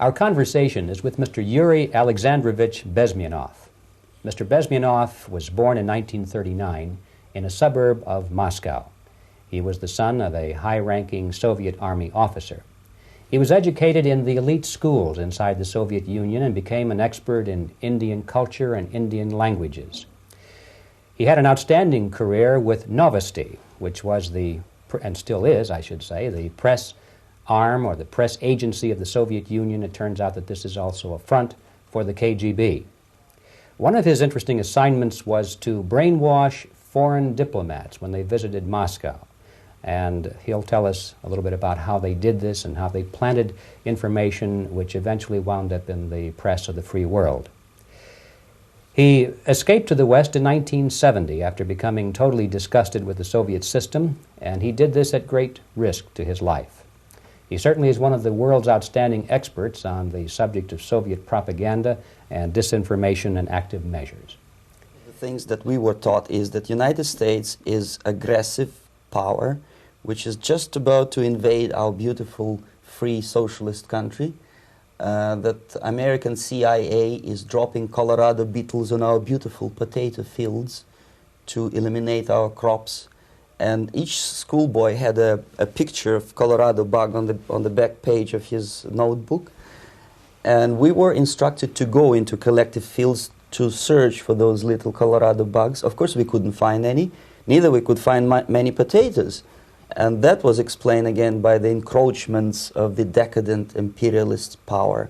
Our conversation is with Mr. Yuri Alexandrovich Bezmenov. Mr. Bezmenov was born in 1939 in a suburb of Moscow. He was the son of a high-ranking Soviet Army officer. He was educated in the elite schools inside the Soviet Union and became an expert in Indian culture and Indian languages. He had an outstanding career with Novosti, which was and still is, I should say, the press arm or the press agency of the Soviet Union. It turns out that this is also a front for the KGB. One of his interesting assignments was to brainwash foreign diplomats when they visited Moscow. And he'll tell us a little bit about how they did this and how they planted information which eventually wound up in the press of the free world. He escaped to the West in 1970 after becoming totally disgusted with the Soviet system, and he did this at great risk to his life. He certainly is one of the world's outstanding experts on the subject of Soviet propaganda and disinformation and active measures. The things that we were taught is that the United States is aggressive power, which is just about to invade our beautiful, free, socialist country, that American CIA is dropping Colorado beetles on our beautiful potato fields to eliminate our crops. And each schoolboy had a picture of Colorado bug on the back page of his notebook. And we were instructed to go into collective fields to search for those little Colorado bugs. Of course, we couldn't find any. Neither we could find many potatoes. And that was explained again by the encroachments of the decadent imperialist power.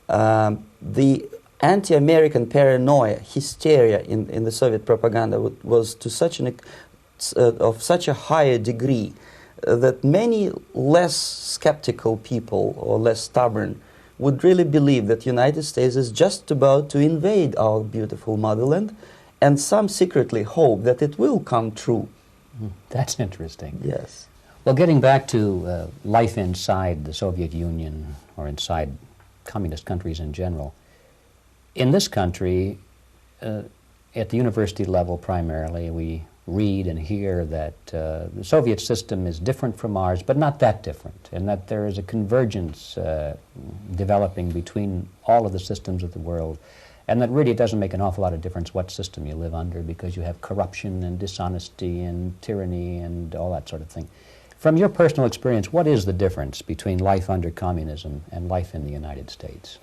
The anti-American paranoia, hysteria in the Soviet propaganda was to such of such a higher degree that many less skeptical people or less stubborn would really believe that the United States is just about to invade our beautiful motherland, and some secretly hope that it will come true. That's interesting. Yes. Well, getting back to life inside the Soviet Union or inside communist countries in general, in this country, at the university level primarily, we read and hear that the Soviet system is different from ours, but not that different, and that there is a convergence developing between all of the systems of the world, and that really it doesn't make an awful lot of difference what system you live under because you have corruption and dishonesty and tyranny and all that sort of thing. From your personal experience, what is the difference between life under communism and life in the United States?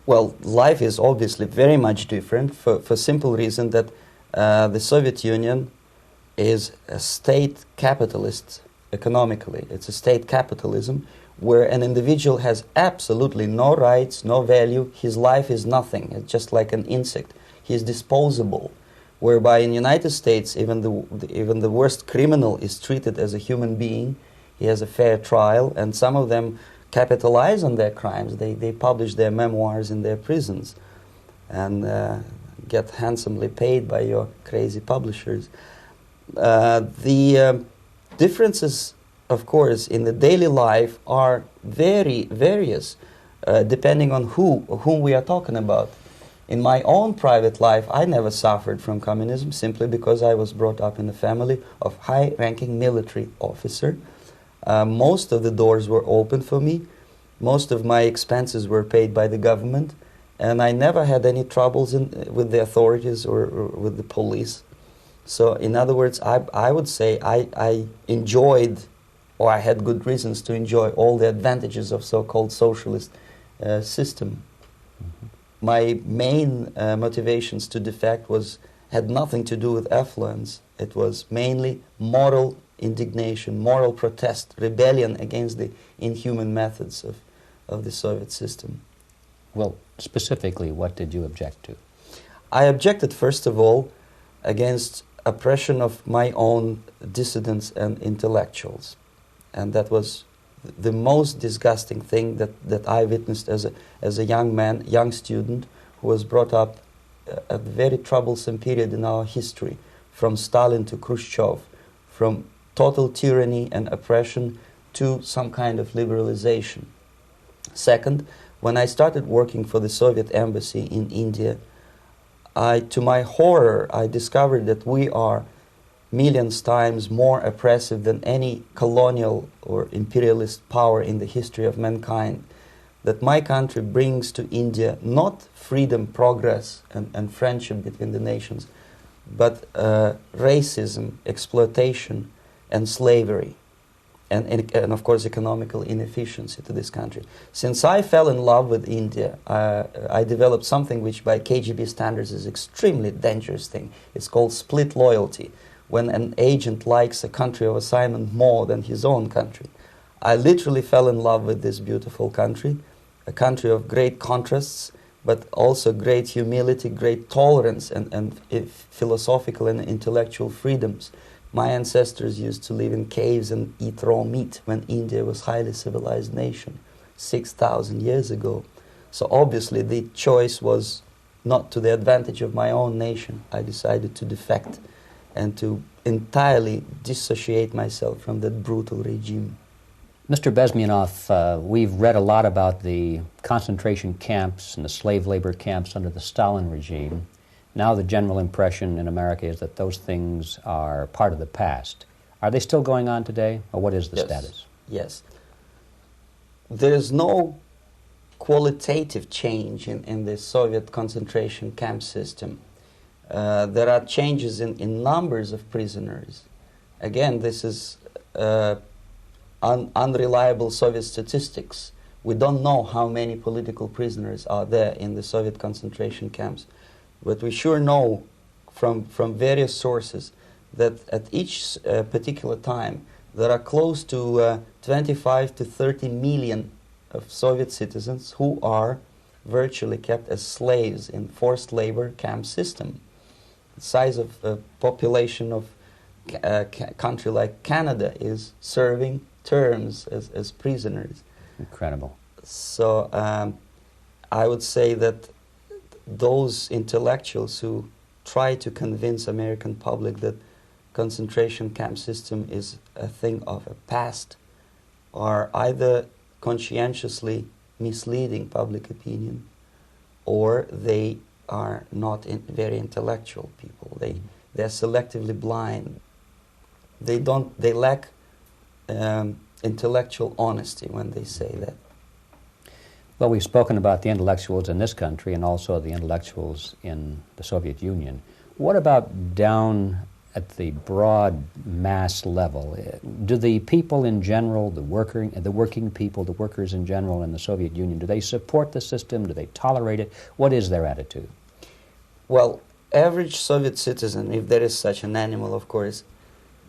Well, life is obviously very much different for simple reason that the Soviet Union is a state capitalist economically. It's a state capitalism where an individual has absolutely no rights, no value. His life is nothing. It's just like an insect. He is disposable. Whereby in the United States, even the worst criminal is treated as a human being. He has a fair trial, and some of them capitalize on their crimes. They publish their memoirs in their prisons and get handsomely paid by your crazy publishers. The differences, of course, in the daily life are very various, depending on whom we are talking about. In my own private life, I never suffered from communism simply because I was brought up in a family of high-ranking military officer. Most of the doors were open for me. Most of my expenses were paid by the government, and I never had any troubles with the authorities or with the police. So, in other words, I would say I enjoyed, or I had good reasons to enjoy all the advantages of so-called socialist system. Mm-hmm. My main motivations to defect had nothing to do with affluence. It was mainly moral indignation, moral protest, rebellion against the inhuman methods of the Soviet system. Well, specifically, what did you object to? I objected, first of all, against oppression of my own dissidents and intellectuals. And that was the most disgusting thing that I witnessed as a young man, young student, who was brought up a very troublesome period in our history, from Stalin to Khrushchev, from total tyranny and oppression to some kind of liberalization. Second, when I started working for the Soviet embassy in India, to my horror, I discovered that we are millions times more oppressive than any colonial or imperialist power in the history of mankind. that my country brings to India not freedom, progress, and friendship between the nations, but racism, exploitation, and slavery, and of course economical inefficiency to this country. Since I fell in love with India, I developed something which by KGB standards is extremely dangerous thing. It's called split loyalty, when an agent likes a country of assignment more than his own country. I literally fell in love with this beautiful country, a country of great contrasts, but also great humility, great tolerance, and philosophical and intellectual freedoms. My ancestors used to live in caves and eat raw meat when India was a highly civilized nation 6,000 years ago. So obviously the choice was not to the advantage of my own nation. I decided to defect and to entirely dissociate myself from that brutal regime. Mr. Bezmenov, we've read a lot about the concentration camps and the slave labor camps under the Stalin regime. Now the general impression in America is that those things are part of the past. Are they still going on today, or what is the status? Yes. There is no qualitative change in the Soviet concentration camp system. There are changes in numbers of prisoners. Again, this is unreliable Soviet statistics. We don't know how many political prisoners are there in the Soviet concentration camps, but we sure know from various sources that at each particular time there are close to 25 to 30 million of Soviet citizens who are virtually kept as slaves in forced labor camp system. The size of the population of a country like Canada is serving terms as prisoners. Incredible. So I would say that those intellectuals who try to convince American public that concentration camp system is a thing of a past are either conscientiously misleading public opinion, or they are not very intellectual people. They're selectively blind. They lack intellectual honesty when they say that. Well, we've spoken about the intellectuals in this country and also the intellectuals in the Soviet Union. What about down at the broad mass level? Do the people in general, the working people, the workers in general in the Soviet Union, do they support the system? Do they tolerate it? What is their attitude? Well, average Soviet citizen, if there is such an animal, of course,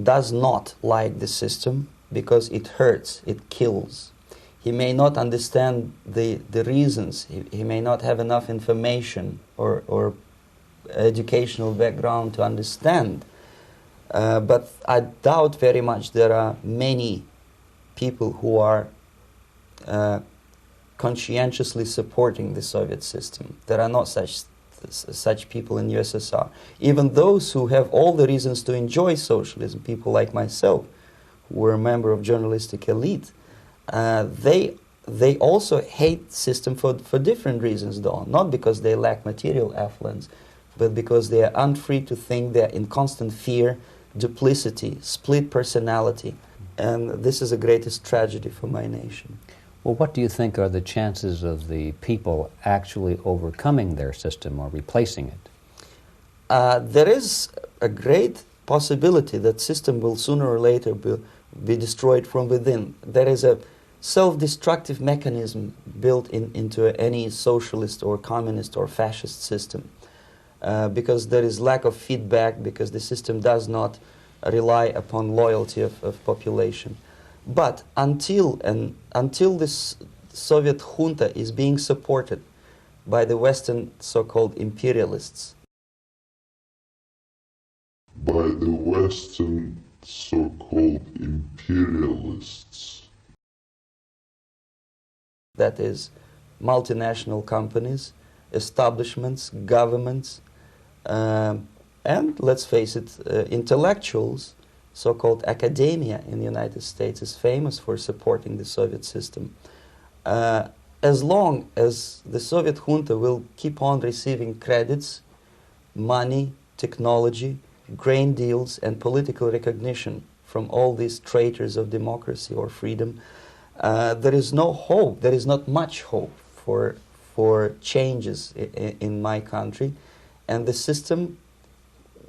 does not like the system because it hurts, it kills. He may not understand the reasons. He may not have enough information or educational background to understand. But I doubt very much there are many people who are conscientiously supporting the Soviet system. There are not such people in USSR. Even those who have all the reasons to enjoy socialism, people like myself, who were a member of journalistic elite, they also hate system for different reasons, though. Not because they lack material affluence, but because they are unfree to think, they're in constant fear, duplicity, split personality. And this is the greatest tragedy for my nation. Well, what do you think are the chances of the people actually overcoming their system or replacing it? There is a great possibility that system will sooner or later be destroyed from within. There is a self-destructive mechanism built into any socialist or communist or fascist system, because there is lack of feedback, because the system does not rely upon loyalty of population. But until this Soviet junta is being supported by the Western so-called imperialists, that is, multinational companies, establishments, governments, and let's face it, intellectuals, so-called academia in the United States is famous for supporting the Soviet system. As long as the Soviet junta will keep on receiving credits, money, technology, grain deals, and political recognition from all these traitors of democracy or freedom, there is no hope. There is not much hope for changes in my country, and the system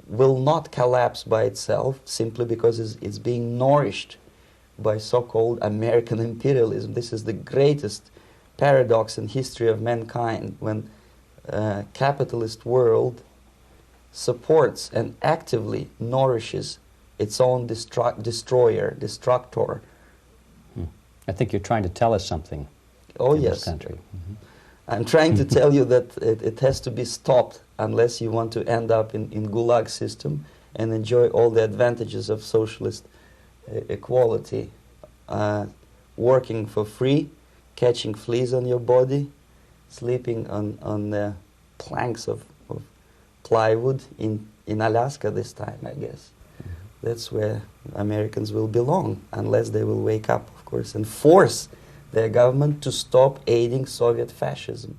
will not collapse by itself simply because it's being nourished by so-called American imperialism. This is the greatest paradox in history of mankind, when capitalist world supports and actively nourishes its own destructor. I think you're trying to tell us something. Oh, in yes. This country. Mm-hmm. I'm trying to tell you that it has to be stopped unless you want to end up in Gulag system and enjoy all the advantages of socialist equality. Working for free, catching fleas on your body, sleeping on the planks of plywood in Alaska this time, I guess. Mm-hmm. That's where Americans will belong, unless they will wake up, of course, and force their government to stop aiding Soviet fascism.